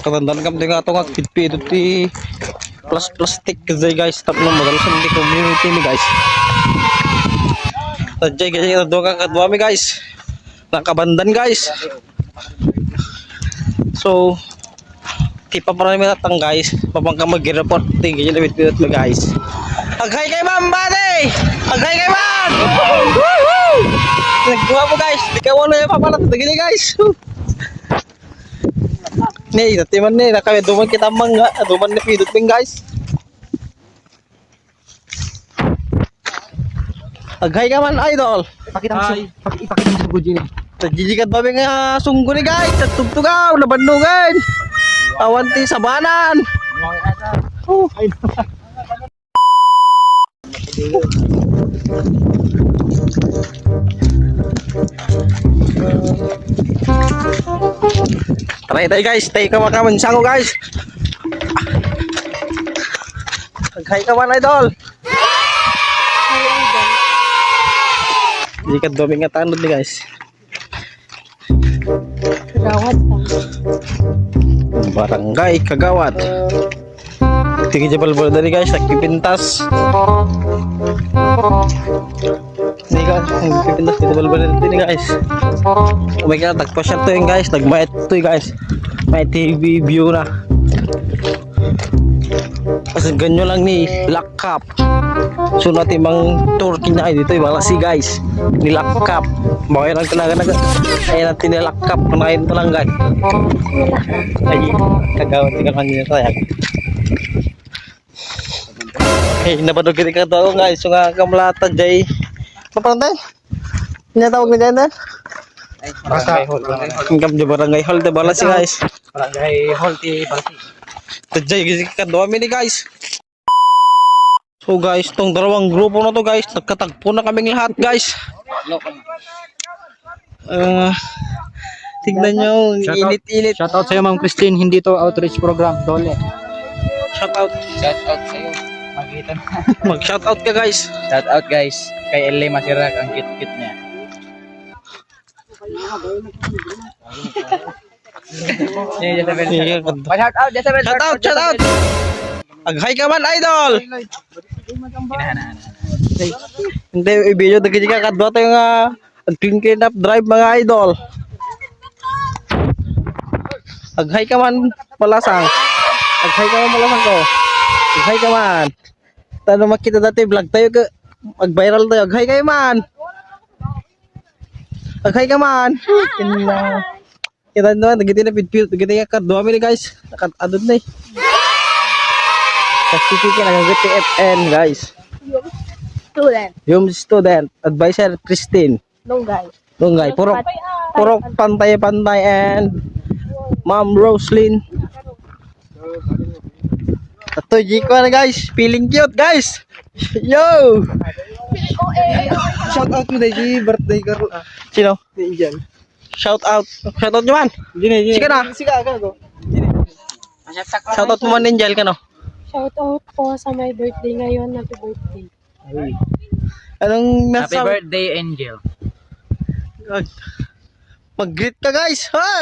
Katandaan kami nga ito nga pitpidot ti plus plastic kasi guys. Tap na modal sa hindi community ni guys. Tadjay kasi ito ka kadwa mi guys. Nakabandan guys. So tipa pa rin natang guys. Papangka mag-report ti ganyan na pitpidot mi guys. Aghay kay ma'am buddy! Aghay kay ma'am! Woohoo! Nagkuha mo guys. Di ka wala yung papalat. Tigil guys. Nih, dati man nih, nakaya duman kita mangga, duman ni pidot ping guys. Aghay ka man idol. Ipakita mo sa buji ni. Tajijikat ba nga sunggo ni guys, tugtugaw, nabandungan. Awan ti sabanan. Try tayo guys, tayo ka makaman sango guys. Aghay ka man idol. Hindi ka doming nga tanod ni guys. Kagawad pa. Barangay Kagawad. Tingin siya pala dari guys, nagpipintas. Hindi ka, nagpipintas dito pala dari guys. Oh my god, nagpa siya to yung guys, nagmayat to yung guys. May TV view na. Kasi ganyo lang ni Lock Cup. So natin mang tour kinay dito yung mga si guys. Ni Lock Cup. Bakit lang talaga ay natin ni Lock Cup. Kunain ito lang guys. Ay, kagawad tinggal kanina tayo. Eh, napadog kita ka to guys. So nga kamlata jay. Papanday? Tinatawag na dyan na? Barangay hall. Hingkam di barangay hall. Di bala si guys. Barangay hall ti Balti. Tadjay kasi kadwami ni guys. So guys, tong dalawang grupo na to guys, nagkatagpo na kaming lahat guys. Tignan nyo, init-init. Shoutout sa iyo Ma'am Christine, hindi to outreach program, dole. Shoutout. Shoutout sa iyo. Magitan. Mag-shoutout ka guys. Shoutout guys kay Ellie Masirak, ang cute-cute niya. Shoutout. Aghay ka man idol. Hindi, i-video dagiti ka kadwa tayo nga clean up drive mga idol. Aghay ka man palasang. Aghay ka man palasang ko. Aghay ka man. Tano makita dati vlog tayo ka mag-viral tayo. Aghay kayo man. Aghay ka man. Kita naman, nagiti na pidpid. Nagiti ka kadwa mi guys. Nakatadod na eh. Kasi kiki nagagiti FN guys. Student. Yung student, advisor Christine. Donggay. Purok pantay-pantay and Ma'am Roslyn. Ito Jiko na guys, feeling cute guys. Yo! Shout out to Daiji, birthday girl. Sino? Ni Injan. Shout out nyo man. Gini. Sige na. Sige aga go. Shout out mo man Angel ka no. Shout out po sa my birthday ngayon. Happy birthday. Anong Happy nasa birthday Angel. mag-greet ka guys. Ha!